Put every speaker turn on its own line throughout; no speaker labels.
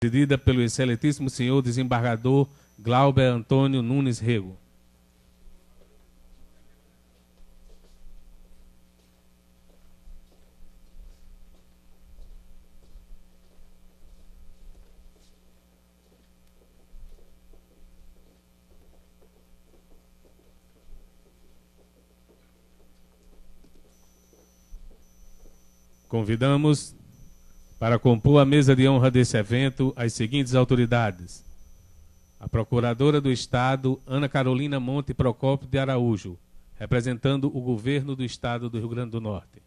presidida pelo excelentíssimo senhor desembargador Glauber Antônio Nunes Rego. Convidamos para compor a mesa de honra desse evento as seguintes autoridades: a Procuradora do Estado, Ana Carolina Monte Procópio de Araújo, representando o Governo do Estado do Rio Grande do Norte.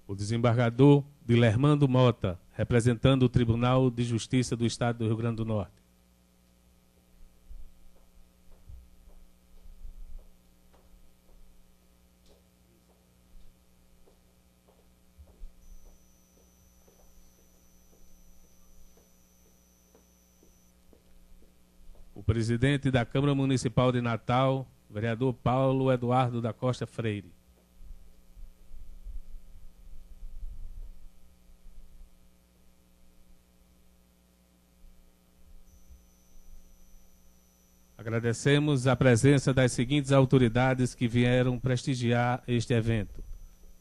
O desembargador Dilermando Mota, representando o Tribunal de Justiça do Estado do Rio Grande do Norte. O presidente da Câmara Municipal de Natal, vereador Paulo Eduardo da Costa Freire. Agradecemos a presença das seguintes autoridades que vieram prestigiar este evento: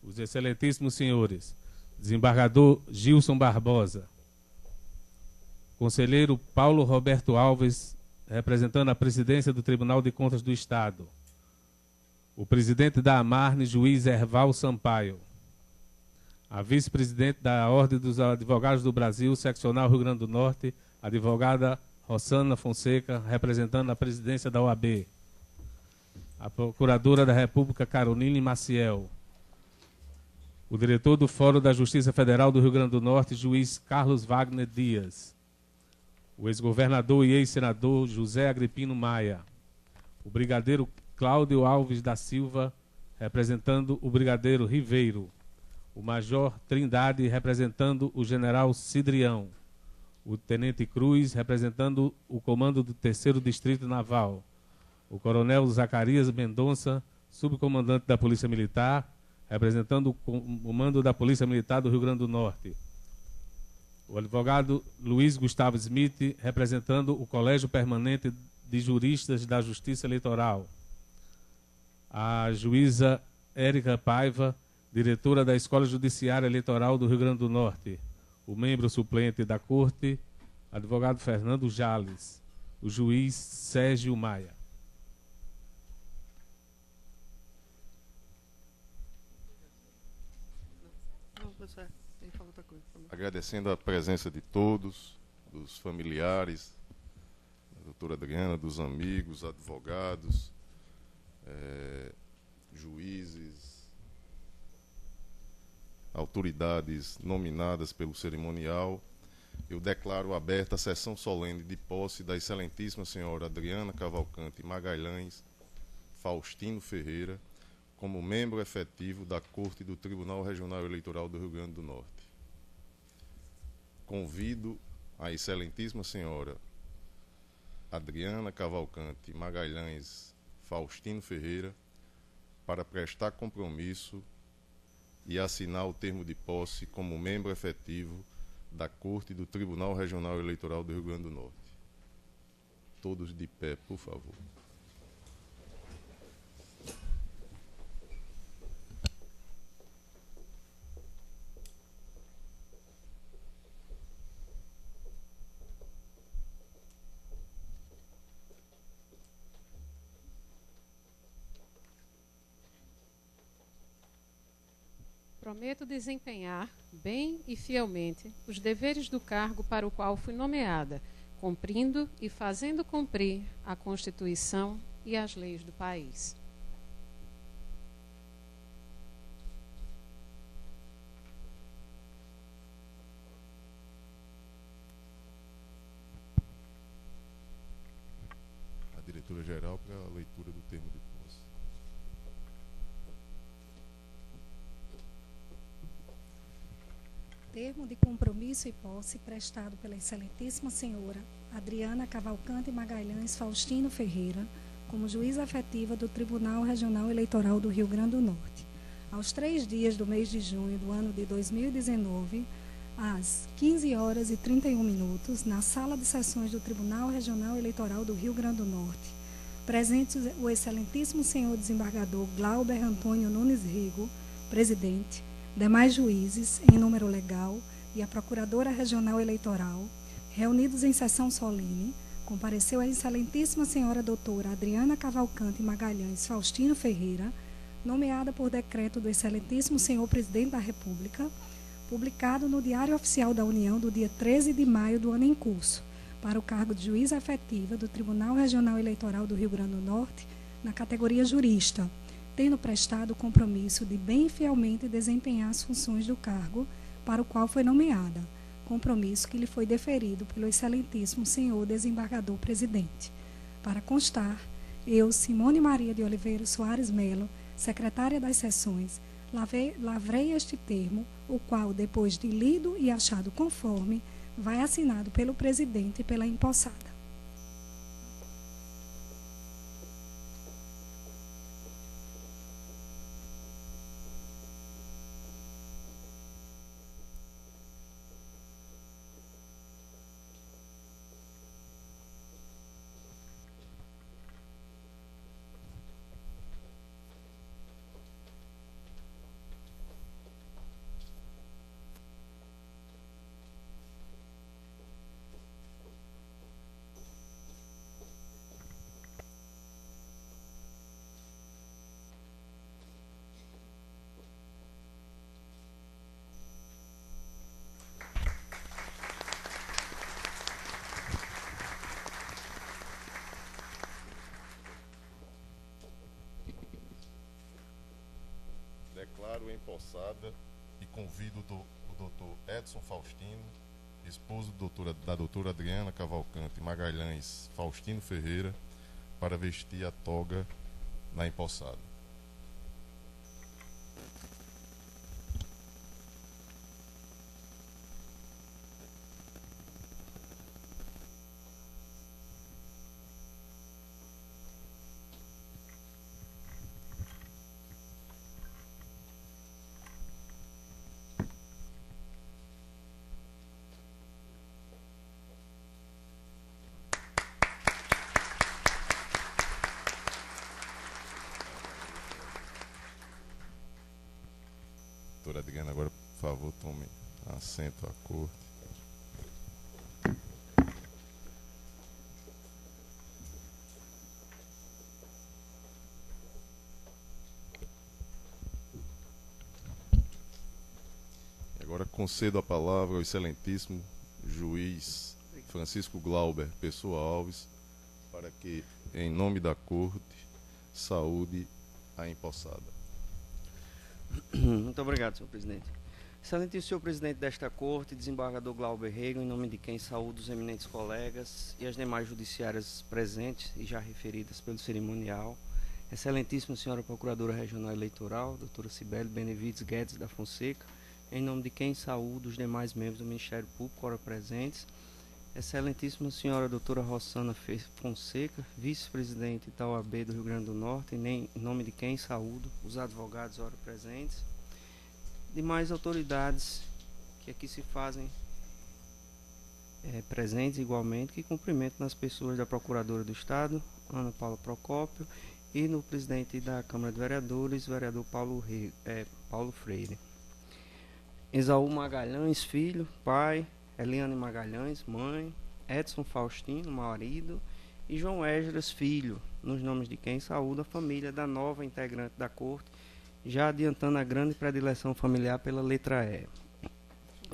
os excelentíssimos senhores desembargador Gilson Barbosa, conselheiro Paulo Roberto Alves, representando a presidência do Tribunal de Contas do Estado, o presidente da Amarne, juiz Erval Sampaio, a vice-presidente da Ordem dos Advogados do Brasil, seccional Rio Grande do Norte, advogada Rosana Fonseca, representando a presidência da OAB, a Procuradora da República Caroline Maciel, o diretor do Fórum da Justiça Federal do Rio Grande do Norte, juiz Carlos Wagner Dias, o ex-governador e ex-senador José Agripino Maia, o brigadeiro Cláudio Alves da Silva, representando o brigadeiro Ribeiro, o major Trindade, representando o general Cidrião, o tenente Cruz, representando o comando do 3º Distrito Naval, o coronel Zacarias Mendonça, subcomandante da Polícia Militar, representando o comando da Polícia Militar do Rio Grande do Norte, o advogado Luiz Gustavo Smith, representando o Colégio Permanente de Juristas da Justiça Eleitoral, a juíza Érica Paiva, diretora da Escola Judiciária Eleitoral do Rio Grande do Norte, o membro suplente da Corte, advogado Fernando Jales, o juiz Sérgio Maia.
Agradecendo a presença de todos, dos familiares, da doutora Adriana, dos amigos, advogados, juízes, autoridades nominadas pelo cerimonial, eu declaro aberta a sessão solene de posse da excelentíssima senhora Adriana Cavalcante Magalhães Faustino Ferreira como membro efetivo da Corte do Tribunal Regional Eleitoral do Rio Grande do Norte. Convido a excelentíssima senhora Adriana Cavalcante Magalhães Faustino Ferreira para prestar compromisso e assinar o termo de posse como membro efetivo da Corte do Tribunal Regional Eleitoral do Rio Grande do Norte. Todos de pé, por favor.
Prometo desempenhar, bem e fielmente, os deveres do cargo para o qual fui nomeada, cumprindo e fazendo cumprir a Constituição e as leis do país.
A diretora-geral para a leitura do termo de posse.
Termo de compromisso e posse prestado pela excelentíssima senhora Adriana Cavalcante Magalhães Faustino Ferreira como juíza efetiva do Tribunal Regional Eleitoral do Rio Grande do Norte. Aos 3 dias do mês de junho do ano de 2019, às 15h31, na Sala de Sessões do Tribunal Regional Eleitoral do Rio Grande do Norte, presentes o excelentíssimo senhor desembargador Glauber Antônio Nunes Rego, presidente, demais juízes, em número legal, e a Procuradora Regional Eleitoral, reunidos em sessão solene, compareceu a excelentíssima senhora doutora Adriana Cavalcante Magalhães Faustino Ferreira, nomeada por decreto do excelentíssimo senhor presidente da República, publicado no Diário Oficial da União do dia 13 de maio do ano em curso, para o cargo de juíza efetiva do Tribunal Regional Eleitoral do Rio Grande do Norte, na categoria jurista, tendo prestado o compromisso de bem e fielmente desempenhar as funções do cargo para o qual foi nomeada, compromisso que lhe foi deferido pelo excelentíssimo senhor desembargador presidente. Para constar, eu, Simone Maria de Oliveira Soares Melo, secretária das sessões, lavrei este termo, o qual, depois de lido e achado conforme, vai assinado pelo presidente e pela empossada.
Declaro empossada e convido o doutor Edson Faustino, esposo da doutora Adriana Cavalcante Magalhães Faustino Ferreira, para vestir a toga na empossada. Doutora Adriana, agora, por favor, tome assento à corte. E agora concedo a palavra ao excelentíssimo juiz Francisco Glauber Pessoa Alves, para que, em nome da corte, saúde a empossada.
Muito obrigado, senhor presidente. Excelentíssimo senhor presidente desta corte, desembargador Glauber Rego, em nome de quem saúdo os eminentes colegas e as demais judiciárias presentes e já referidas pelo cerimonial. Excelentíssima senhora Procuradora Regional Eleitoral, doutora Cibele Benevides Guedes da Fonseca, em nome de quem saúdo os demais membros do Ministério Público ora presentes. Excelentíssima senhora doutora Rossana Fonseca, vice-presidente da OAB do Rio Grande do Norte, em nome de quem saúdo os advogados ora presentes, demais autoridades que aqui se fazem presentes igualmente, que cumprimento nas pessoas da Procuradora do Estado, Ana Paula Procópio, e no presidente da Câmara de Vereadores, vereador Paulo Freire. Esaú Magalhães, filho, pai, Eliane Magalhães, mãe, Edson Faustino, marido, e João Esdras, filho, nos nomes de quem saúda a família da nova integrante da corte, já adiantando a grande predileção familiar pela letra E.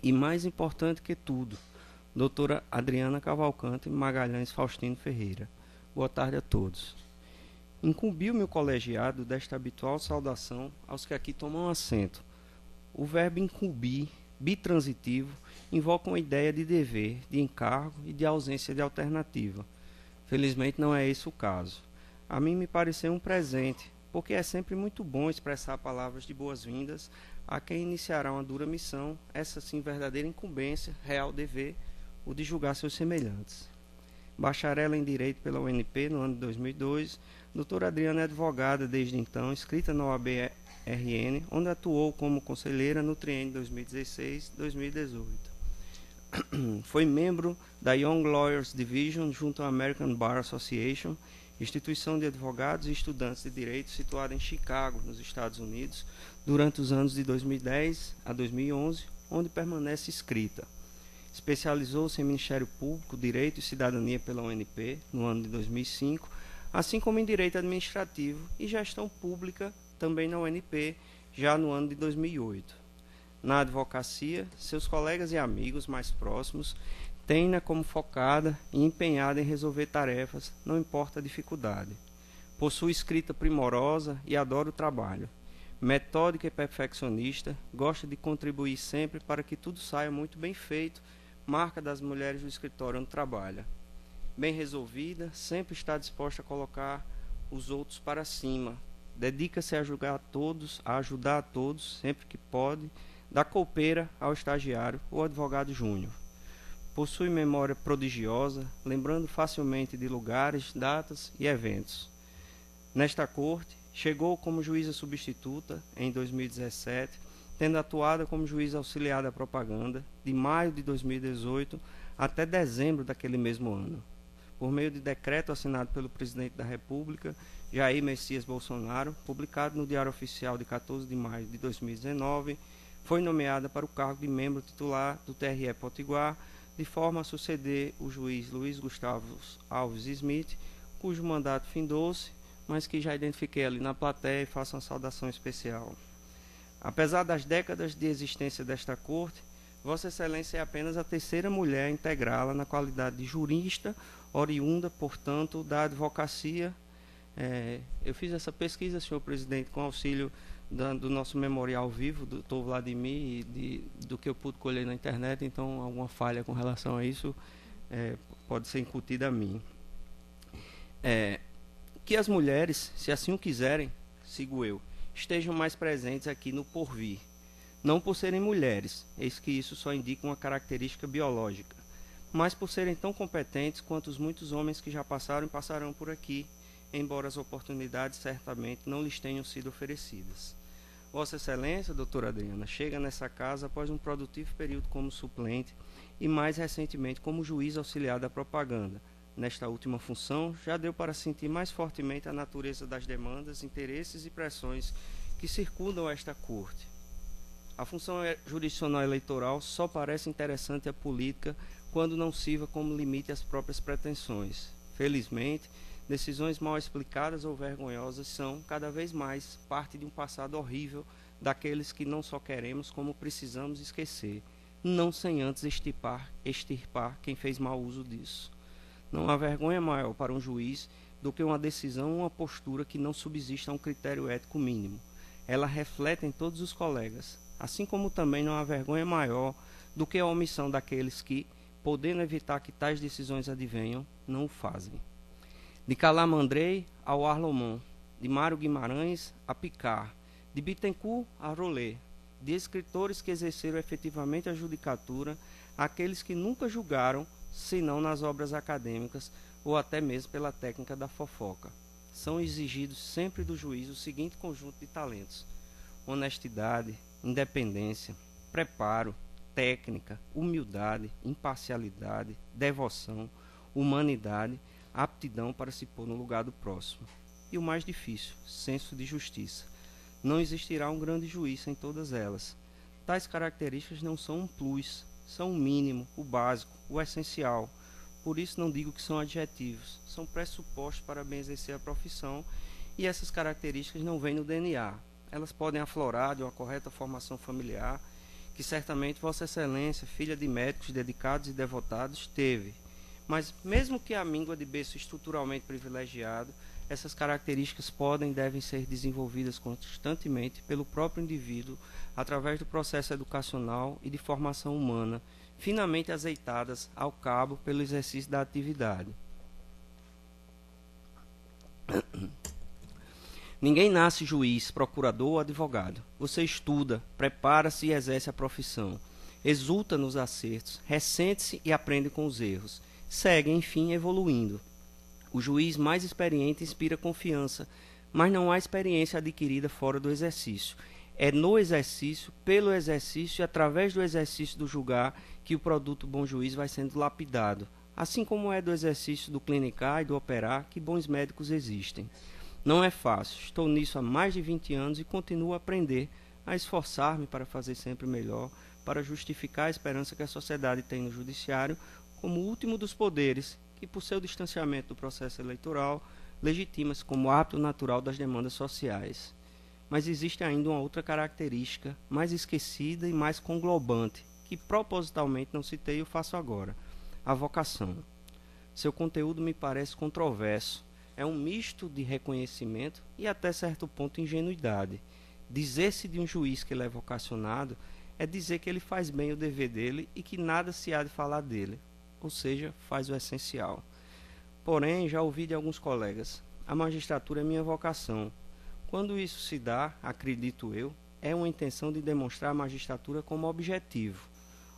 E mais importante que tudo, doutora Adriana Cavalcante Magalhães Faustino Ferreira. Boa tarde a todos. Incumbiu-me o colegiado desta habitual saudação aos que aqui tomam assento. O verbo incumbir, bitransitivo, invoca uma ideia de dever, de encargo e de ausência de alternativa. Felizmente não é esse o caso. A mim me pareceu um presente, porque é sempre muito bom expressar palavras de boas-vindas a quem iniciará uma dura missão, essa sim verdadeira incumbência, real dever, o de julgar seus semelhantes. bacharel em Direito pela UNP no ano de 2002. Doutora Adriana é advogada desde então, inscrita na OAB-RN, onde atuou como conselheira no triênio 2016-2018. Foi membro da Young Lawyers Division junto à American Bar Association, instituição de advogados e estudantes de direito situada em Chicago, nos Estados Unidos, durante os anos de 2010 a 2011, onde permanece inscrita. Especializou-se em Ministério Público, Direito e Cidadania pela UNP no ano de 2005, assim como em Direito Administrativo e Gestão Pública também na UNP, já no ano de 2008. Na advocacia, seus colegas e amigos mais próximos têm-na como focada e empenhada em resolver tarefas, não importa a dificuldade. Possui escrita primorosa e adora o trabalho. Metódica e perfeccionista, gosta de contribuir sempre para que tudo saia muito bem feito, marca das mulheres do escritório onde trabalha. Bem resolvida, sempre está disposta a colocar os outros para cima. Dedica-se a ajudar a todos, sempre que pode, da copeira ao estagiário ou advogado júnior. Possui memória prodigiosa, lembrando facilmente de lugares, datas e eventos. Nesta corte, chegou como juíza substituta em 2017, tendo atuado como juíza auxiliar da propaganda de maio de 2018 até dezembro daquele mesmo ano. Por meio de decreto assinado pelo presidente da República, Jair Messias Bolsonaro, publicado no Diário Oficial de 14 de maio de 2019, foi nomeada para o cargo de membro titular do TRE Potiguar, de forma a suceder o juiz Luiz Gustavo Alves Smith, cujo mandato findou-se, mas que já identifiquei ali na plateia e faço uma saudação especial. Apesar das décadas de existência desta corte, Vossa Excelência é apenas a terceira mulher a integrá-la na qualidade de jurista, oriunda, portanto, da advocacia. Eu fiz essa pesquisa, senhor presidente, com auxílio do nosso memorial vivo, do Dr. Vladimir, e do que eu pude colher na internet, então alguma falha com relação a isso pode ser incutida a mim. Que as mulheres, se assim o quiserem, sigo eu, estejam mais presentes aqui no porvir. Não por serem mulheres, eis que isso só indica uma característica biológica, mas por serem tão competentes quanto os muitos homens que já passaram e passarão por aqui, embora as oportunidades certamente não lhes tenham sido oferecidas. Vossa Excelência, doutora Adriana, chega nessa casa após um produtivo período como suplente e mais recentemente como juiz auxiliar da propaganda. Nesta última função, já deu para sentir mais fortemente a natureza das demandas, interesses e pressões que circundam esta corte. A função jurisdicional eleitoral só parece interessante à política quando não sirva como limite às próprias pretensões. Felizmente, decisões mal explicadas ou vergonhosas são, cada vez mais, parte de um passado horrível daqueles que não só queremos, como precisamos esquecer, não sem antes extirpar quem fez mau uso disso. Não há vergonha maior para um juiz do que uma decisão ou uma postura que não subsista a um critério ético mínimo. Ela reflete em todos os colegas, assim como também não há vergonha maior do que a omissão daqueles que, podendo evitar que tais decisões advenham, não o fazem. De Calamandrei ao Arlomont, de Mário Guimarães a Picard, de Bittencourt a Rollet, de escritores que exerceram efetivamente a judicatura, àqueles que nunca julgaram, senão nas obras acadêmicas ou até mesmo pela técnica da fofoca. São exigidos sempre do juiz o seguinte conjunto de talentos: honestidade, independência, preparo, técnica, humildade, imparcialidade, devoção, humanidade, aptidão para se pôr no lugar do próximo. E o mais difícil, senso de justiça. Não existirá um grande juiz sem todas elas. Tais características não são um plus, são o mínimo, o básico, o essencial. Por isso não digo que são adjetivos, são pressupostos para bem exercer a profissão, e essas características não vêm no DNA. Elas podem aflorar de uma correta formação familiar, que certamente Vossa Excelência, filha de médicos dedicados e devotados, teve. Mas mesmo que a míngua de berço estruturalmente privilegiado, essas características podem e devem ser desenvolvidas constantemente pelo próprio indivíduo através do processo educacional e de formação humana, finamente azeitadas ao cabo pelo exercício da atividade. Ninguém nasce juiz, procurador ou advogado. Você estuda, prepara-se e exerce a profissão. Exulta nos acertos, ressente-se e aprende com os erros. segue, enfim, evoluindo. O juiz mais experiente inspira confiança, mas não há experiência adquirida fora do exercício. É no exercício, pelo exercício e através do exercício do julgar que o produto bom juiz vai sendo lapidado, assim como é do exercício do clinicar e do operar que bons médicos existem. Não é fácil, estou nisso há mais de 20 anos e continuo a aprender, a esforçar-me para fazer sempre melhor, para justificar a esperança que a sociedade tem no judiciário como o último dos poderes, que por seu distanciamento do processo eleitoral, legitima-se como ato natural das demandas sociais. Mas existe ainda uma outra característica, mais esquecida e mais conglobante, que propositalmente não citei e eu faço agora: a vocação. Seu conteúdo me parece controverso, é um misto de reconhecimento e até certo ponto ingenuidade. Dizer-se de um juiz que ele é vocacionado é dizer que ele faz bem o dever dele e que nada se há de falar dele, ou seja, faz o essencial. Porém, já ouvi de alguns colegas: a magistratura é minha vocação. Quando isso se dá, acredito eu, é uma intenção de demonstrar a magistratura como objetivo.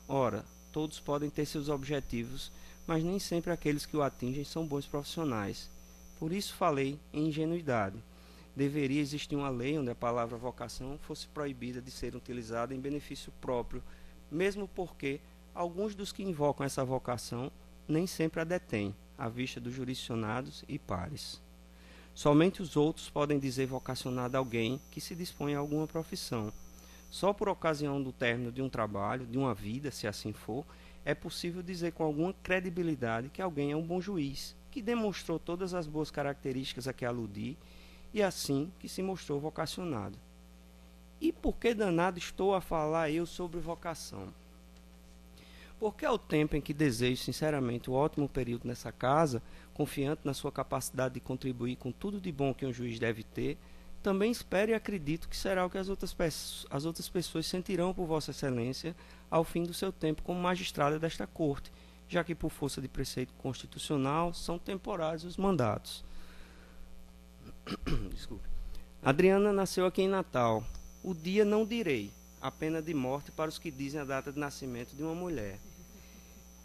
Ora, todos podem ter seus objetivos, mas nem sempre aqueles que o atingem são bons profissionais. Por isso falei em ingenuidade. Deveria existir uma lei onde a palavra vocação fosse proibida de ser utilizada em benefício próprio, mesmo porque alguns dos que invocam essa vocação nem sempre a detêm, à vista dos jurisdicionados e pares. Somente os outros podem dizer vocacionado a alguém que se dispõe a alguma profissão. Só por ocasião do término de um trabalho, de uma vida, se assim for, é possível dizer com alguma credibilidade que alguém é um bom juiz, que demonstrou todas as boas características a que aludi, e assim que se mostrou vocacionado. E por que danado estou a falar eu sobre vocação? Porque ao tempo em que desejo sinceramente um ótimo período nessa casa, confiante na sua capacidade de contribuir com tudo de bom que um juiz deve ter, também espero e acredito que será o que as outras pessoas sentirão por Vossa Excelência ao fim do seu tempo como magistrada desta corte, já que por força de preceito constitucional são temporários os mandatos. Desculpe. Adriana nasceu aqui em Natal. O dia não direi, a pena de morte para os que dizem a data de nascimento de uma mulher.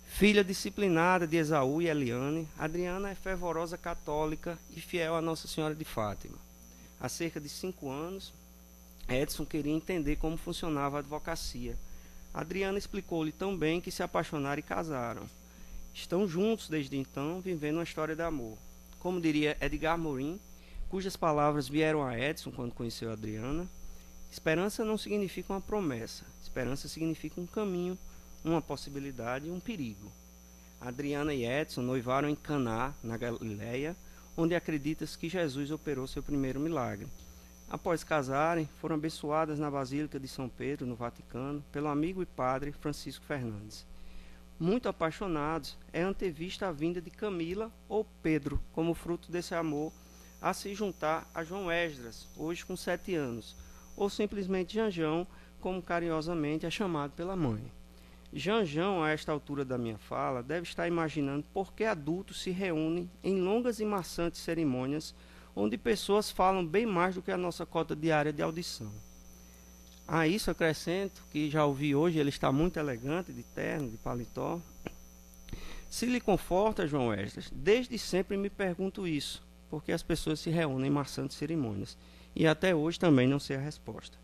Filha disciplinada de Esaú e Eliane, Adriana é fervorosa católica e fiel a Nossa Senhora de Fátima. Há cerca de 5 anos, Edson queria entender como funcionava a advocacia. Adriana explicou-lhe tão bem que se apaixonaram e casaram. Estão juntos desde então, vivendo uma história de amor. Como diria Edgar Morin, cujas palavras vieram a Edson quando conheceu Adriana: esperança não significa uma promessa, esperança significa um caminho, uma possibilidade e um perigo. Adriana e Edson noivaram em Caná, na Galileia, onde acredita-se que Jesus operou seu primeiro milagre. Após casarem, foram abençoadas na Basílica de São Pedro, no Vaticano, pelo amigo e padre Francisco Fernandes. Muito apaixonados, é antevista a vinda de Camila ou Pedro, como fruto desse amor, a se juntar a João Esdras, hoje com 7 anos, ou simplesmente Janjão, como carinhosamente é chamado pela mãe. Janjão, a esta altura da minha fala, deve estar imaginando por que adultos se reúnem em longas e maçantes cerimônias, onde pessoas falam bem mais do que a nossa cota diária de audição. A isso acrescento, que já ouvi hoje, ele está muito elegante, de terno, de paletó. Se lhe conforta, João Esdras, desde sempre me pergunto isso, porque as pessoas se reúnem em maçantes cerimônias, e até hoje também não sei a resposta.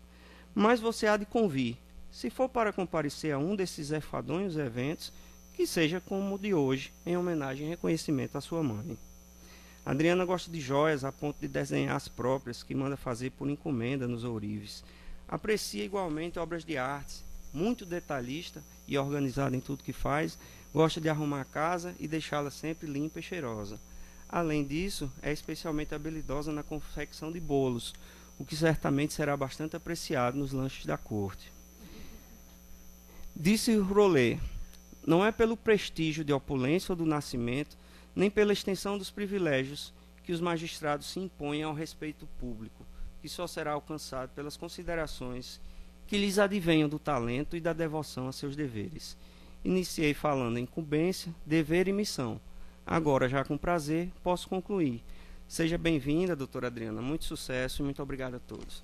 Mas você há de convir, se for para comparecer a um desses enfadonhos eventos, que seja como o de hoje, em homenagem e reconhecimento à sua mãe. Adriana gosta de joias a ponto de desenhar as próprias, que manda fazer por encomenda nos ourives. Aprecia igualmente obras de artes, muito detalhista e organizada em tudo que faz, gosta de arrumar a casa e deixá-la sempre limpa e cheirosa. Além disso, é especialmente habilidosa na confecção de bolos, o que certamente será bastante apreciado nos lanches da corte. Disse Rollet: não é pelo prestígio de opulência ou do nascimento, nem pela extensão dos privilégios que os magistrados se impõem ao respeito público, que só será alcançado pelas considerações que lhes advenham do talento e da devoção a seus deveres. Iniciei falando em incumbência, dever e missão. Agora, já com prazer, posso concluir. Seja bem-vinda, doutora Adriana. Muito sucesso e muito obrigado a todos.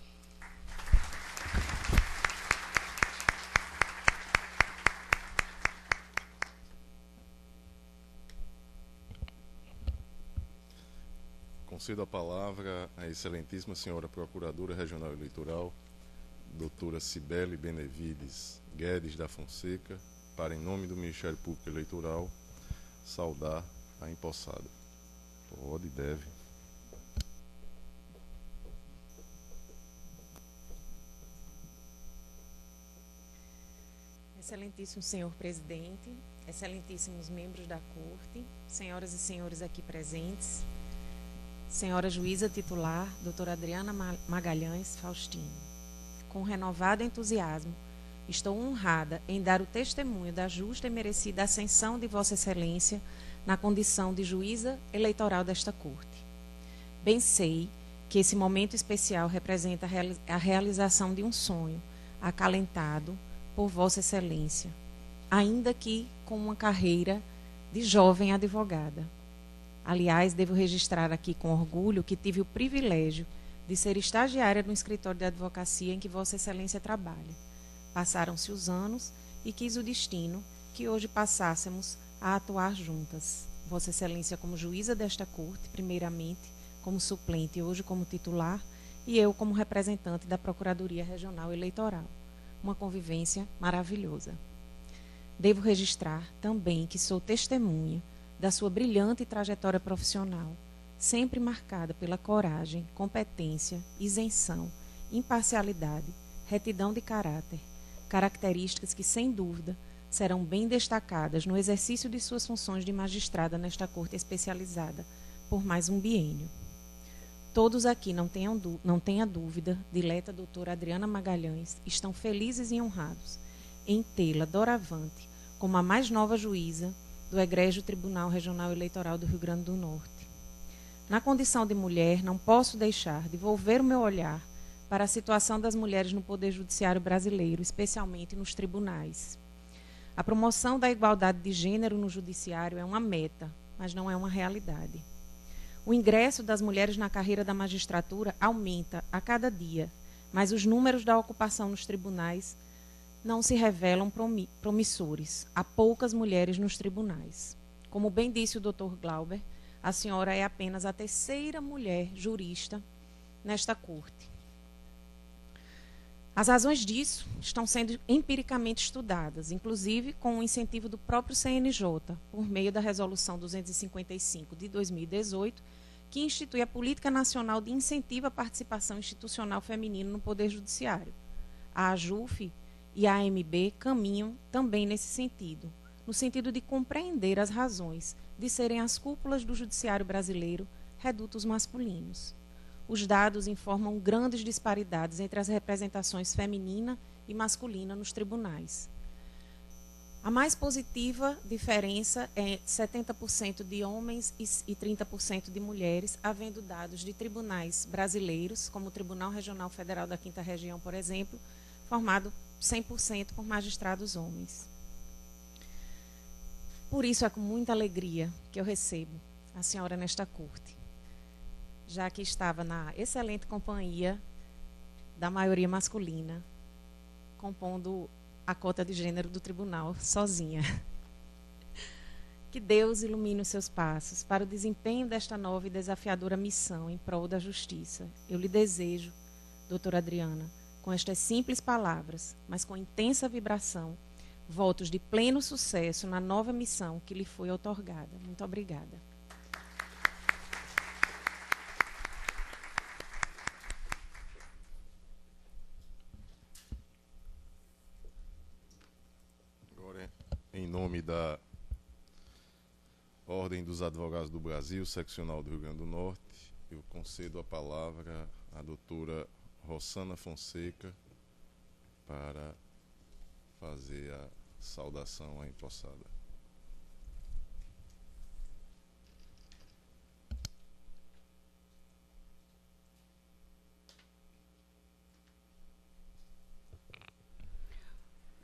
concedo a palavra à excelentíssima senhora Procuradora Regional Eleitoral, doutora Cibele Benevides Guedes da Fonseca, para, em nome do Ministério Público Eleitoral, saudar a empossada. Pode e deve.
Excelentíssimo senhor presidente, excelentíssimos membros da corte, senhoras e senhores aqui presentes, senhora juíza titular, doutora Adriana Magalhães Faustino. Com renovado entusiasmo, estou honrada em dar o testemunho da justa e merecida ascensão de Vossa Excelência na condição de juíza eleitoral desta corte. Bem sei que esse momento especial representa a realização de um sonho acalentado por Vossa Excelência, ainda que com uma carreira de jovem advogada. Aliás, devo registrar aqui com orgulho que tive o privilégio de ser estagiária no escritório de advocacia em que Vossa Excelência trabalha. Passaram-se os anos e quis o destino que hoje passássemos a atuar juntas. Vossa Excelência como juíza desta corte, primeiramente como suplente e hoje como titular, e eu como representante da Procuradoria Regional Eleitoral. Uma convivência maravilhosa. Devo registrar também que sou testemunha da sua brilhante trajetória profissional, sempre marcada pela coragem, competência, isenção, imparcialidade, retidão de caráter, características que, sem dúvida, serão bem destacadas no exercício de suas funções de magistrada nesta corte especializada por mais um biênio. Todos aqui, não tenha dúvida, dileta doutora Adriana Magalhães, estão felizes e honrados em tê-la doravante como a mais nova juíza do Egrégio Tribunal Regional Eleitoral do Rio Grande do Norte. Na condição de mulher, não posso deixar de volver o meu olhar para a situação das mulheres no Poder Judiciário brasileiro, especialmente nos tribunais. A promoção da igualdade de gênero no Judiciário é uma meta, mas não é uma realidade. O ingresso das mulheres na carreira da magistratura aumenta a cada dia, mas os números da ocupação nos tribunais não se revelam promissores. Há poucas mulheres nos tribunais. Como bem disse o Dr. Glauber, a senhora é apenas a terceira mulher jurista nesta corte. As razões disso estão sendo empiricamente estudadas, inclusive com o incentivo do próprio CNJ, por meio da Resolução 255 de 2018, que institui a Política Nacional de Incentivo à Participação Institucional Feminina no Poder Judiciário. A AJUF e a AMB caminham também nesse sentido, no sentido de compreender as razões de serem as cúpulas do judiciário brasileiro redutos masculinos. Os dados informam grandes disparidades entre as representações feminina e masculina nos tribunais. A mais positiva diferença é 70% de homens e 30% de mulheres, havendo dados de tribunais brasileiros, como o Tribunal Regional Federal da Quinta Região, por exemplo, formado 100% por magistrados homens. Por isso é com muita alegria que eu recebo a senhora nesta corte, já que estava na excelente companhia da maioria masculina, compondo a cota de gênero do tribunal sozinha. Que Deus ilumine os seus passos para o desempenho desta nova e desafiadora missão em prol da justiça. Eu lhe desejo, doutora Adriana, com estas simples palavras, mas com intensa vibração, votos de pleno sucesso na nova missão que lhe foi outorgada. Muito obrigada.
Agora, em nome da Ordem dos Advogados do Brasil, seccional do Rio Grande do Norte, eu concedo a palavra à doutora Rossana Fonseca para fazer a saudação à empossada.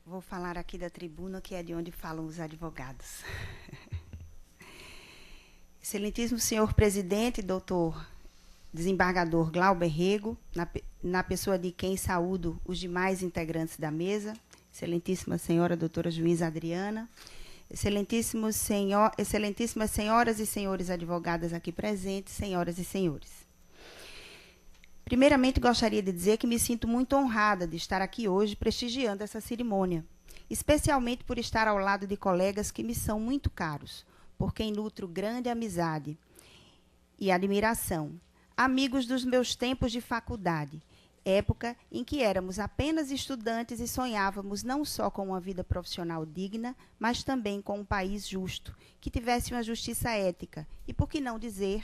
Vou falar aqui da tribuna, que é de onde falam os advogados. Excelentíssimo senhor presidente, doutor desembargador Glauber Rego, na pessoa de quem saúdo os demais integrantes da mesa, excelentíssima senhora doutora juíza Adriana, excelentíssimas senhoras e senhores advogadas aqui presentes, senhoras e senhores. Primeiramente, gostaria de dizer que me sinto muito honrada de estar aqui hoje prestigiando essa cerimônia, especialmente por estar ao lado de colegas que me são muito caros, por quem nutro grande amizade e admiração, amigos dos meus tempos de faculdade, época em que éramos apenas estudantes e sonhávamos não só com uma vida profissional digna, mas também com um país justo, que tivesse uma justiça ética e, por que não dizer,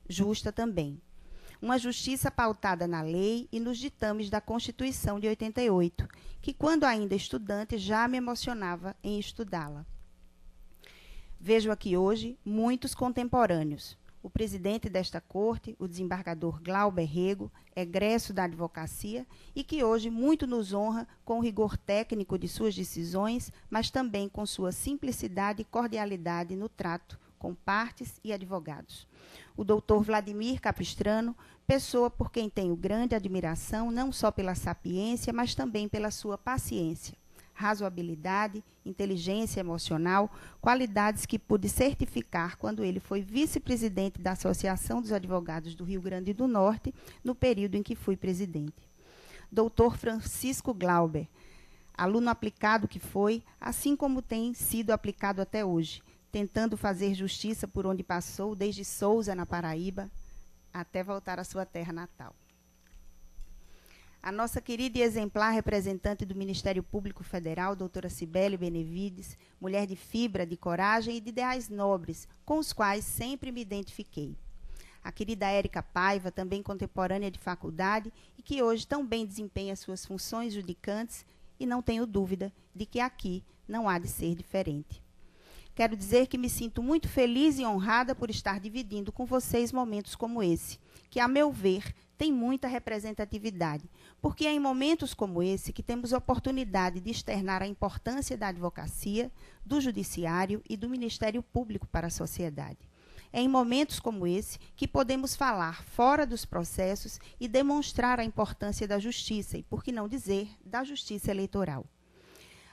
justa também. Uma justiça pautada na lei e nos ditames da Constituição de 88, que, quando ainda estudante, já me emocionava em estudá-la. Vejo aqui hoje muitos contemporâneos. O presidente desta corte, o desembargador Glauber Rego, egresso da advocacia e que hoje muito nos honra com o rigor técnico de suas decisões, mas também com sua simplicidade e cordialidade no trato com partes e advogados. O doutor Vladimir Capistrano, pessoa por quem tenho grande admiração, não só pela sapiência, mas também pela sua paciência, razoabilidade, inteligência emocional, qualidades que pude certificar quando ele foi vice-presidente da Associação dos Advogados do Rio Grande do Norte, no período em que fui presidente. Doutor Francisco Glauber, aluno aplicado que foi, assim como tem sido aplicado até hoje, tentando fazer justiça por onde passou, desde Sousa, na Paraíba, até voltar à sua terra natal. A nossa querida e exemplar representante do Ministério Público Federal, doutora Cibele Benevides, mulher de fibra, de coragem e de ideais nobres, com os quais sempre me identifiquei. A querida Érica Paiva, também contemporânea de faculdade, e que hoje tão bem desempenha suas funções judicantes, e não tenho dúvida de que aqui não há de ser diferente. Quero dizer que me sinto muito feliz e honrada por estar dividindo com vocês momentos como esse, que, a meu ver, tem muita representatividade, porque é em momentos como esse que temos oportunidade de externar a importância da advocacia, do judiciário e do Ministério Público para a sociedade. É em momentos como esse que podemos falar fora dos processos e demonstrar a importância da justiça e, por que não dizer, da justiça eleitoral.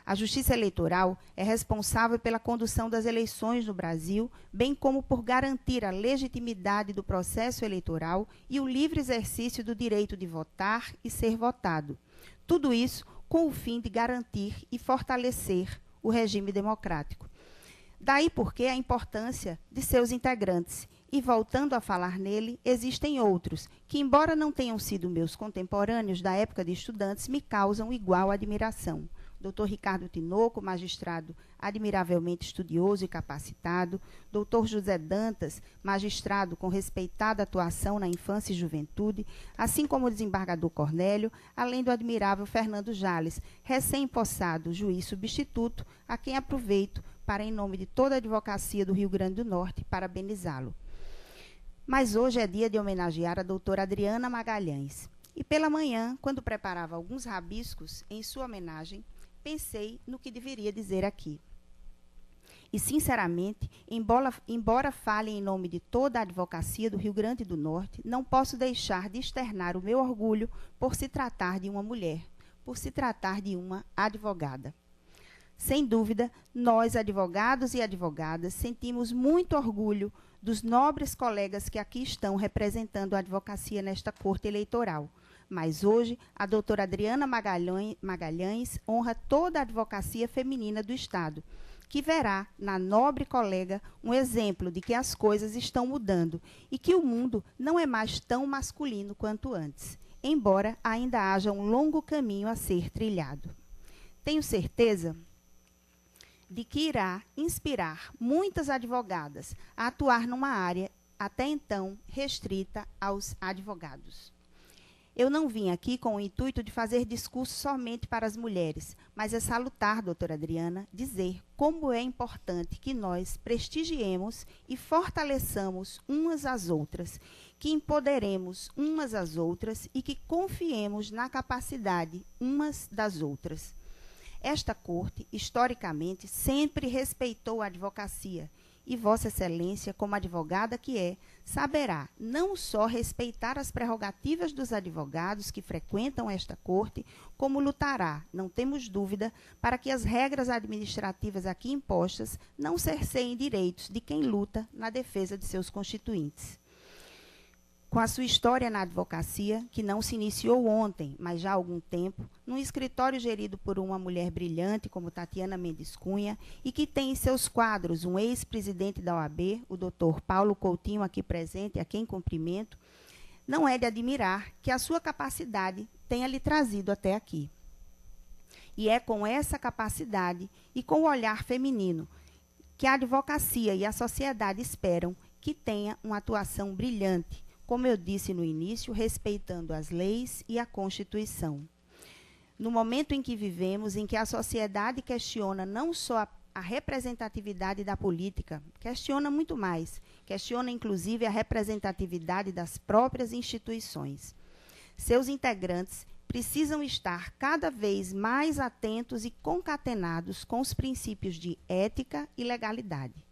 A Justiça Eleitoral é responsável pela condução das eleições no Brasil, bem como por garantir a legitimidade do processo eleitoral e o livre exercício do direito de votar e ser votado. Tudo isso com o fim de garantir e fortalecer o regime democrático. Daí porque a importância de seus integrantes. E, voltando a falar nele, existem outros que, embora não tenham sido meus contemporâneos da época de estudantes, me causam igual admiração. Dr. Ricardo Tinoco, magistrado admiravelmente estudioso e capacitado, Dr. José Dantas, magistrado com respeitada atuação na infância e juventude, assim como o desembargador Cornélio, além do admirável Fernando Jales, recém-possado juiz substituto, a quem aproveito para, em nome de toda a advocacia do Rio Grande do Norte, parabenizá-lo. Mas hoje é dia de homenagear a doutora Adriana Magalhães. E pela manhã, quando preparava alguns rabiscos em sua homenagem, pensei no que deveria dizer aqui. E, sinceramente, embora fale em nome de toda a advocacia do Rio Grande do Norte, não posso deixar de externar o meu orgulho por se tratar de uma mulher, por se tratar de uma advogada. Sem dúvida, nós, advogados e advogadas, sentimos muito orgulho dos nobres colegas que aqui estão representando a advocacia nesta corte eleitoral. Mas hoje, a doutora Adriana Magalhães honra toda a advocacia feminina do Estado, que verá na nobre colega um exemplo de que as coisas estão mudando e que o mundo não é mais tão masculino quanto antes, embora ainda haja um longo caminho a ser trilhado. Tenho certeza de que irá inspirar muitas advogadas a atuar numa área até então restrita aos advogados. Eu não vim aqui com o intuito de fazer discurso somente para as mulheres, mas é salutar, doutora Adriana, dizer como é importante que nós prestigiemos e fortaleçamos umas às outras, que empoderemos umas às outras e que confiemos na capacidade umas das outras. Esta corte, historicamente, sempre respeitou a advocacia e Vossa Excelência, como advogada que é, saberá não só respeitar as prerrogativas dos advogados que frequentam esta corte, como lutará, não temos dúvida, para que as regras administrativas aqui impostas não cerceiem direitos de quem luta na defesa de seus constituintes. Com a sua história na advocacia, que não se iniciou ontem, mas já há algum tempo, num escritório gerido por uma mulher brilhante como Tatiana Mendes Cunha, e que tem em seus quadros um ex-presidente da OAB, o Dr. Paulo Coutinho, aqui presente, a quem cumprimento, não é de admirar que a sua capacidade tenha lhe trazido até aqui. E é com essa capacidade e com o olhar feminino que a advocacia e a sociedade esperam que tenha uma atuação brilhante, como eu disse no início, respeitando as leis e a Constituição. No momento em que vivemos, em que a sociedade questiona não só a representatividade da política, questiona muito mais, questiona inclusive a representatividade das próprias instituições. Seus integrantes precisam estar cada vez mais atentos e concatenados com os princípios de ética e legalidade.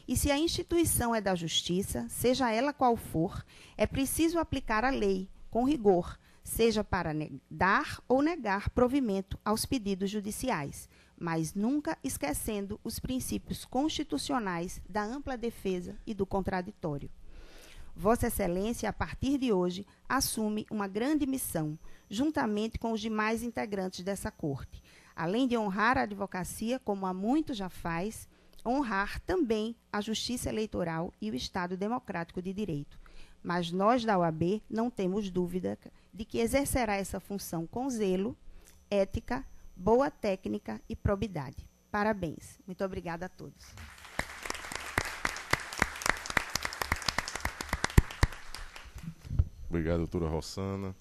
E se a instituição é da justiça, seja ela qual for, é preciso aplicar a lei com rigor, seja para dar ou negar provimento aos pedidos judiciais, mas nunca esquecendo os princípios constitucionais da ampla defesa e do contraditório. Vossa Excelência, a partir de hoje, assume uma grande missão, juntamente com os demais integrantes dessa corte. Além de honrar a advocacia, como há muito já faz, honrar também a justiça eleitoral e o Estado democrático de direito. Mas nós da OAB não temos dúvida de que exercerá essa função com zelo, ética, boa técnica e probidade. Parabéns. Muito obrigada a todos.
Obrigado, doutora Rossana.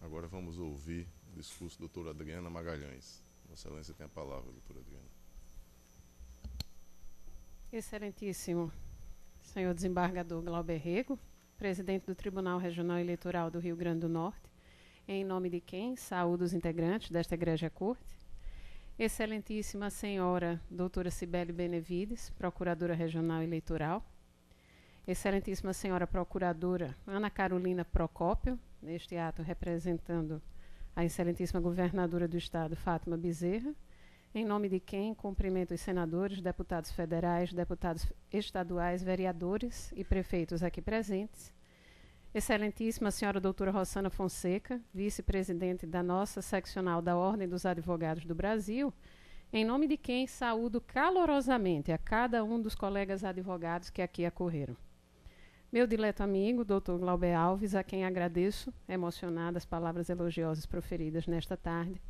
Agora vamos ouvir o discurso da doutora Adriana Magalhães. Vossa Excelência tem a palavra, doutora Adriana.
Excelentíssimo senhor desembargador Glauber Rego, presidente do Tribunal Regional Eleitoral do Rio Grande do Norte, em nome de quem saúdo os integrantes desta egrégia corte. Excelentíssima senhora doutora Cibele Benevides, procuradora regional eleitoral. Excelentíssima senhora procuradora Ana Carolina Procópio, neste ato representando a excelentíssima governadora do estado, Fátima Bezerra, em nome de quem cumprimento os senadores, deputados federais, deputados estaduais, vereadores e prefeitos aqui presentes. Excelentíssima senhora doutora Rossana Fonseca, vice-presidente da nossa seccional da Ordem dos Advogados do Brasil, em nome de quem saúdo calorosamente a cada um dos colegas advogados que aqui acorreram. Meu dileto amigo, doutor Glauber Alves, a quem agradeço, emocionada, as palavras elogiosas proferidas nesta tarde.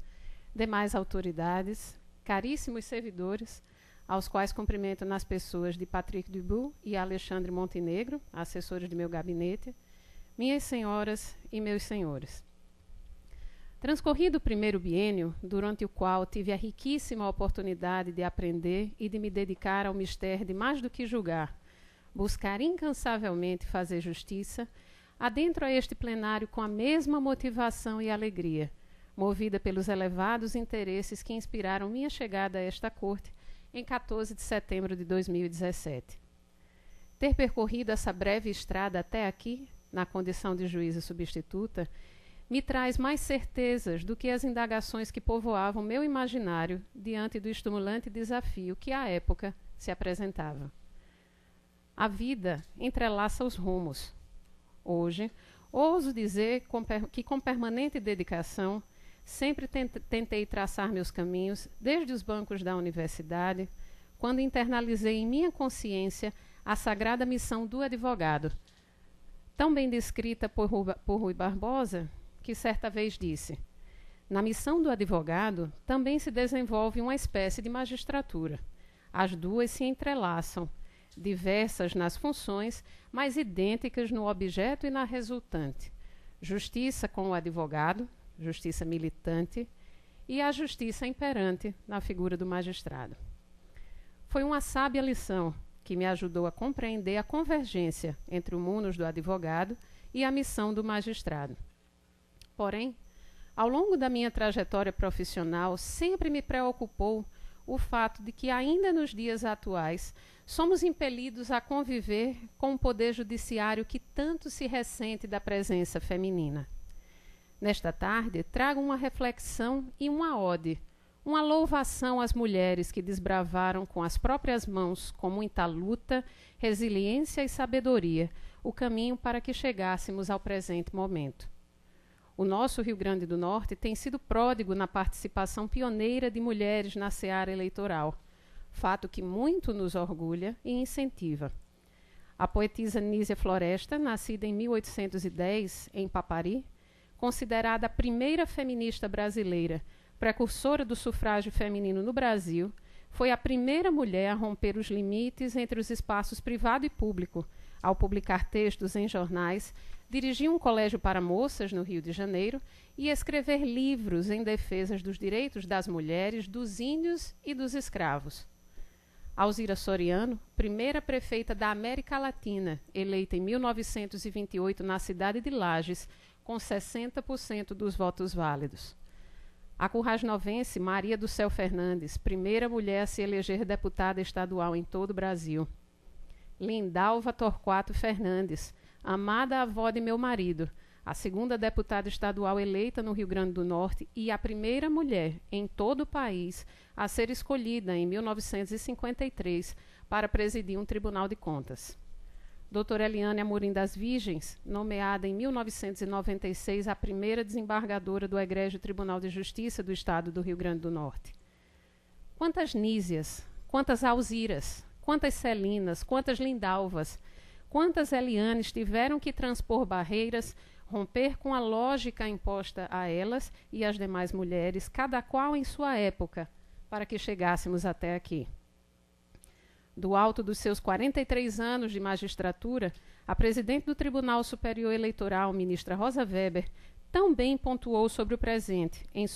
Demais autoridades, caríssimos servidores, aos quais cumprimento nas pessoas de Patrick Dubout e Alexandre Montenegro, assessores de meu gabinete, minhas senhoras e meus senhores. Transcorrido o primeiro biênio, durante o qual tive a riquíssima oportunidade de aprender e de me dedicar ao mistério de mais do que julgar, buscar incansavelmente fazer justiça, adentro a este plenário com a mesma motivação e alegria, movida pelos elevados interesses que inspiraram minha chegada a esta corte em 14 de setembro de 2017. Ter percorrido essa breve estrada até aqui, na condição de juíza substituta, me traz mais certezas do que as indagações que povoavam meu imaginário diante do estimulante desafio que à época se apresentava. A vida entrelaça os rumos. Hoje, ouso dizer que com permanente dedicação, sempre tentei traçar meus caminhos desde os bancos da universidade, quando internalizei em minha consciência a sagrada missão do advogado, tão bem descrita por Rui Barbosa, que certa vez disse: na missão do advogado também se desenvolve uma espécie de magistratura. As duas se entrelaçam, diversas nas funções, mas idênticas no objeto e na resultante. Justiça com o advogado, justiça militante, e a justiça imperante na figura do magistrado. Foi uma sábia lição que me ajudou a compreender a convergência entre o munus do advogado e a missão do magistrado. Porém, ao longo da minha trajetória profissional, sempre me preocupou o fato de que, ainda nos dias atuais, somos impelidos a conviver com um poder judiciário que tanto se ressente da presença feminina. Nesta tarde, trago uma reflexão e uma ode, uma louvação às mulheres que desbravaram com as próprias mãos, com muita luta, resiliência e sabedoria, o caminho para que chegássemos ao presente momento. O nosso Rio Grande do Norte tem sido pródigo na participação pioneira de mulheres na seara eleitoral, fato que muito nos orgulha e incentiva. A poetisa Nísia Floresta, nascida em 1810, em Papari, considerada a primeira feminista brasileira, precursora do sufrágio feminino no Brasil, foi a primeira mulher a romper os limites entre os espaços privado e público, ao publicar textos em jornais, dirigir um colégio para moças no Rio de Janeiro e escrever livros em defesa dos direitos das mulheres, dos índios e dos escravos. Alzira Soriano, primeira prefeita da América Latina, eleita em 1928 na cidade de Lages, com 60% dos votos válidos. A currajnovense Maria do Céu Fernandes, primeira mulher a se eleger deputada estadual em todo o Brasil. Lindalva Torquato Fernandes, amada avó de meu marido, a segunda deputada estadual eleita no Rio Grande do Norte e a primeira mulher em todo o país a ser escolhida em 1953 para presidir um Tribunal de Contas. Doutora Eliane Amorim das Virgens, nomeada em 1996 a primeira desembargadora do Egrégio Tribunal de Justiça do Estado do Rio Grande do Norte. Quantas Nísias, quantas Alziras, quantas Celinas, quantas Lindalvas, quantas Elianes tiveram que transpor barreiras, romper com a lógica imposta a elas e às demais mulheres, cada qual em sua época, para que chegássemos até aqui. Do alto dos seus 43 anos de magistratura, a presidente do Tribunal Superior Eleitoral, ministra Rosa Weber, também pontuou sobre o presente em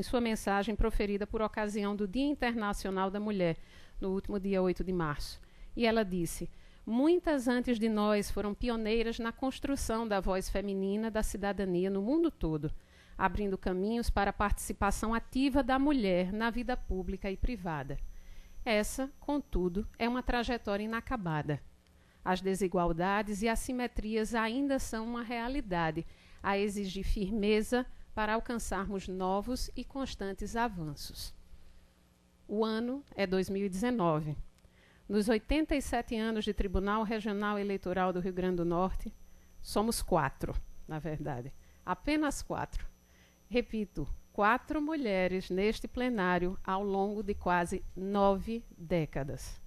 sua mensagem proferida por ocasião do Dia Internacional da Mulher, no último dia 8 de março. E ela disse: muitas antes de nós foram pioneiras na construção da voz feminina da cidadania no mundo todo, abrindo caminhos para a participação ativa da mulher na vida pública e privada. Essa, contudo, é uma trajetória inacabada. As desigualdades e assimetrias ainda são uma realidade, a exigir firmeza para alcançarmos novos e constantes avanços. O ano é 2019. Nos 87 anos de Tribunal Regional Eleitoral do Rio Grande do Norte, somos 4, na verdade, apenas 4. Repito, 4 mulheres neste plenário ao longo de quase 9 décadas.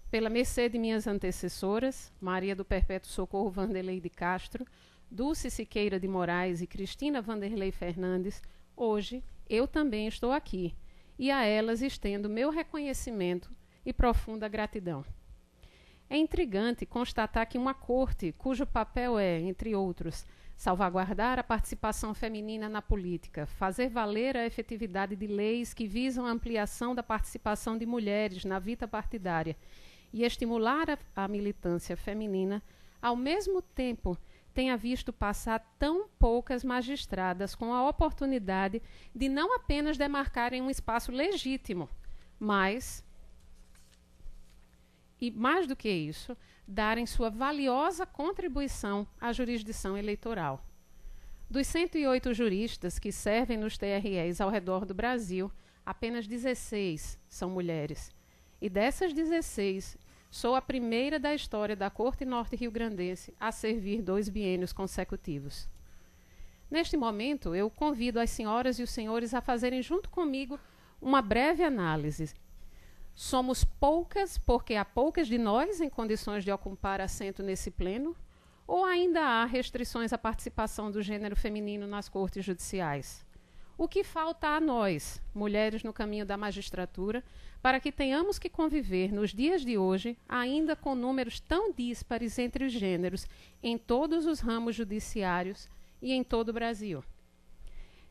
Pela mercê de minhas antecessoras, Maria do Perpétuo Socorro Vanderlei de Castro, Dulce Siqueira de Moraes e Cristina Vanderlei Fernandes, hoje eu também estou aqui, e a elas estendo meu reconhecimento e profunda gratidão. É intrigante constatar que uma corte, cujo papel é, entre outros, salvaguardar a participação feminina na política, fazer valer a efetividade de leis que visam a ampliação da participação de mulheres na vida partidária e estimular a militância feminina, ao mesmo tempo tenha visto passar tão poucas magistradas com a oportunidade de não apenas demarcarem um espaço legítimo, mas, e mais do que isso, darem sua valiosa contribuição à jurisdição eleitoral. Dos 108 juristas que servem nos TREs ao redor do Brasil, apenas 16 são mulheres. E dessas 16, sou a primeira da história da Corte Norte Rio-Grandense a servir 2 biênios consecutivos. Neste momento, eu convido as senhoras e os senhores a fazerem junto comigo uma breve análise. Somos poucas porque há poucas de nós em condições de ocupar assento nesse pleno? Ou ainda há restrições à participação do gênero feminino nas cortes judiciais? O que falta a nós, mulheres no caminho da magistratura, para que tenhamos que conviver nos dias de hoje ainda com números tão díspares entre os gêneros em todos os ramos judiciários e em todo o Brasil?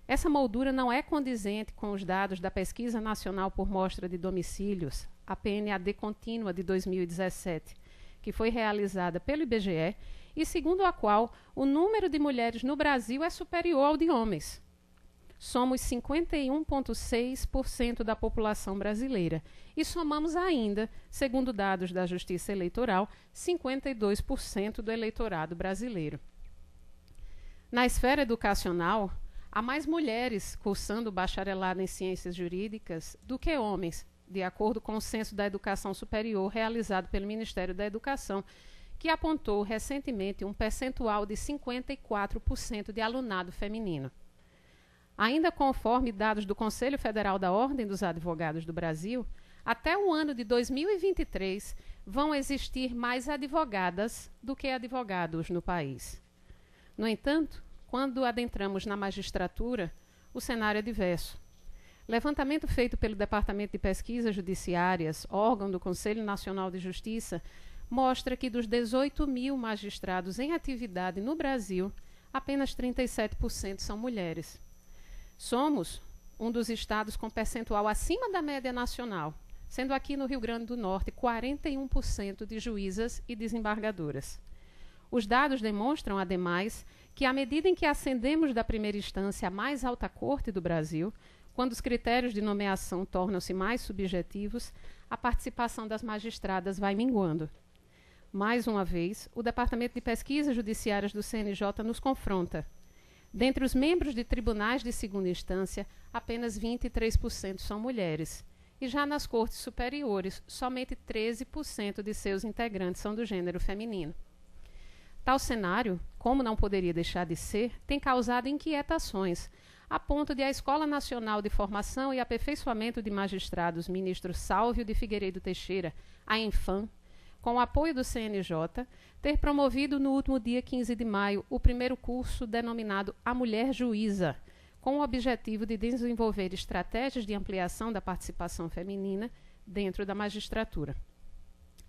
Essa moldura não é condizente com os dados da Pesquisa Nacional por Mostra de Domicílios, a PNAD contínua de 2017, que foi realizada pelo IBGE e segundo a qual o número de mulheres no Brasil é superior ao de homens. somos 51,6% da população brasileira e somamos ainda, segundo dados da Justiça Eleitoral, 52% do eleitorado brasileiro. Na esfera educacional, há mais mulheres cursando bacharelado em ciências jurídicas do que homens, de acordo com o Censo da Educação Superior realizado pelo Ministério da Educação, que apontou recentemente um percentual de 54% de alunado feminino. Ainda conforme dados do Conselho Federal da Ordem dos Advogados do Brasil, até o ano de 2023 vão existir mais advogadas do que advogados no país. No entanto, quando adentramos na magistratura, o cenário é diverso. Levantamento feito pelo Departamento de Pesquisas Judiciárias, órgão do Conselho Nacional de Justiça, mostra que dos 18 mil magistrados em atividade no Brasil, apenas 37% são mulheres. Somos um dos estados com percentual acima da média nacional, sendo aqui no Rio Grande do Norte 41% de juízas e desembargadoras. Os dados demonstram, ademais, que à medida em que ascendemos da primeira instância à mais alta corte do Brasil, quando os critérios de nomeação tornam-se mais subjetivos, a participação das magistradas vai minguando. Mais uma vez, o Departamento de Pesquisas Judiciárias do CNJ nos confronta. Dentre os membros de tribunais de segunda instância, apenas 23% são mulheres. E já nas cortes superiores, somente 13% de seus integrantes são do gênero feminino. Tal cenário, como não poderia deixar de ser, tem causado inquietações, a ponto de a Escola Nacional de Formação e Aperfeiçoamento de Magistrados, ministro Sálvio de Figueiredo Teixeira, a ENFAM, com o apoio do CNJ, ter promovido no último dia 15 de maio o primeiro curso denominado A Mulher Juíza, com o objetivo de desenvolver estratégias de ampliação da participação feminina dentro da magistratura.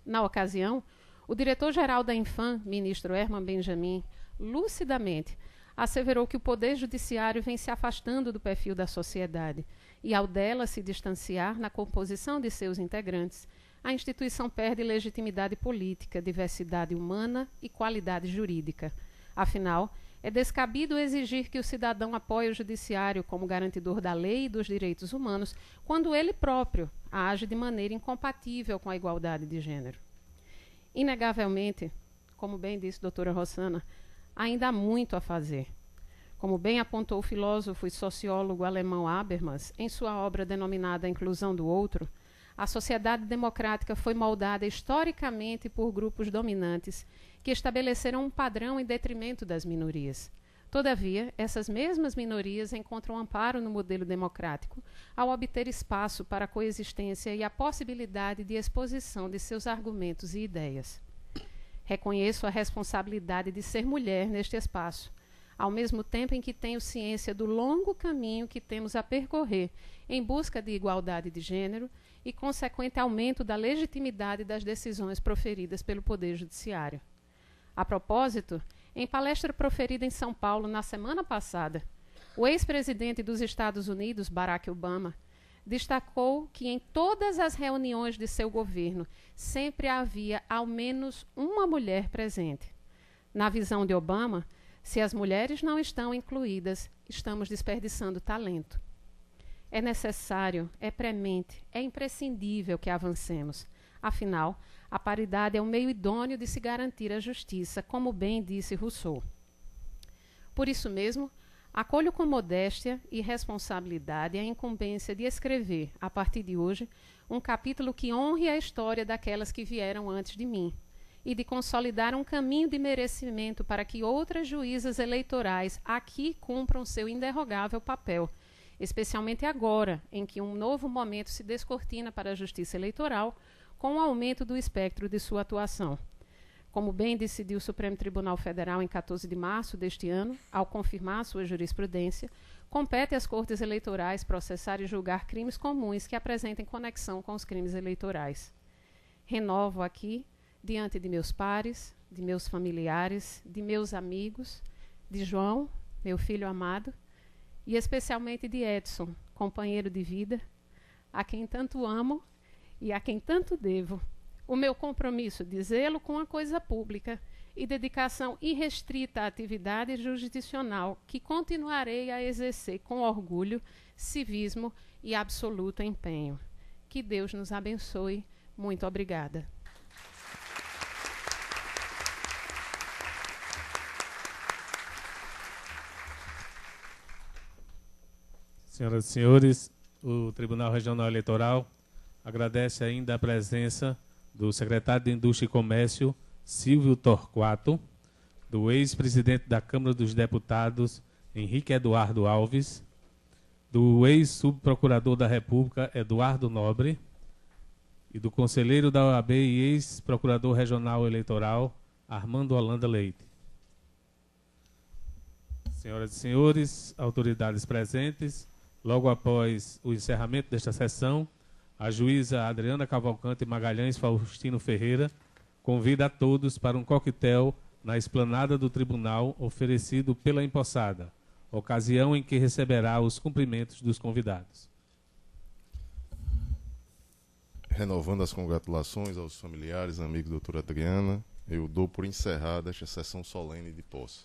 Na ocasião, o diretor-geral da ENFAM, ministro Herman Benjamin, lucidamente asseverou que o Poder Judiciário vem se afastando do perfil da sociedade e, ao dela se distanciar na composição de seus integrantes, a instituição perde legitimidade política, diversidade humana e qualidade jurídica. Afinal, é descabido exigir que o cidadão apoie o judiciário como garantidor da lei e dos direitos humanos, quando ele próprio age de maneira incompatível com a igualdade de gênero. Inegavelmente, como bem disse a doutora Rossana, ainda há muito a fazer. Como bem apontou o filósofo e sociólogo alemão Habermas, em sua obra denominada A Inclusão do Outro, a sociedade democrática foi moldada historicamente por grupos dominantes que estabeleceram um padrão em detrimento das minorias. Todavia, essas mesmas minorias encontram amparo no modelo democrático ao obter espaço para a coexistência e a possibilidade de exposição de seus argumentos e ideias. Reconheço a responsabilidade de ser mulher neste espaço, ao mesmo tempo em que tenho ciência do longo caminho que temos a percorrer em busca de igualdade de gênero e consequente aumento da legitimidade das decisões proferidas pelo Poder Judiciário. A propósito, em palestra proferida em São Paulo na semana passada, o ex-presidente dos Estados Unidos, Barack Obama, destacou que em todas as reuniões de seu governo sempre havia ao menos uma mulher presente. Na visão de Obama, se as mulheres não estão incluídas, estamos desperdiçando talento. É necessário, é premente, é imprescindível que avancemos. Afinal, a paridade é um meio idôneo de se garantir a justiça, como bem disse Rousseau. Por isso mesmo, acolho com modéstia e responsabilidade a incumbência de escrever, a partir de hoje, um capítulo que honre a história daquelas que vieram antes de mim e de consolidar um caminho de merecimento para que outras juízas eleitorais aqui cumpram seu inderrogável papel, especialmente agora, em que um novo momento se descortina para a justiça eleitoral, com o aumento do espectro de sua atuação. Como bem decidiu o Supremo Tribunal Federal em 14 de março deste ano, ao confirmar sua jurisprudência, compete às Cortes Eleitorais processar e julgar crimes comuns que apresentem conexão com os crimes eleitorais. Renovo aqui, diante de meus pares, de meus familiares, de meus amigos, de João, meu filho amado, e especialmente de Edson, companheiro de vida, a quem tanto amo e a quem tanto devo, o meu compromisso de zelo com a coisa pública e dedicação irrestrita à atividade jurisdicional que continuarei a exercer com orgulho, civismo e absoluto empenho. Que Deus nos abençoe. Muito obrigada.
Senhoras e senhores, o Tribunal Regional Eleitoral agradece ainda a presença do secretário de Indústria e Comércio, Silvio Torquato, do ex-presidente da Câmara dos Deputados, Henrique Eduardo Alves, do ex-subprocurador da República, Eduardo Nobre, e do conselheiro da OAB e ex-procurador regional eleitoral, Armando Holanda Leite. Senhoras e senhores, autoridades presentes, logo após o encerramento desta sessão, a juíza Adriana Cavalcante Magalhães Faustino Ferreira convida a todos para um coquetel na esplanada do tribunal oferecido pela empossada, ocasião em que receberá os cumprimentos dos convidados.
Renovando as congratulações aos familiares, amigos da doutora Adriana, eu dou por encerrada esta sessão solene de posse.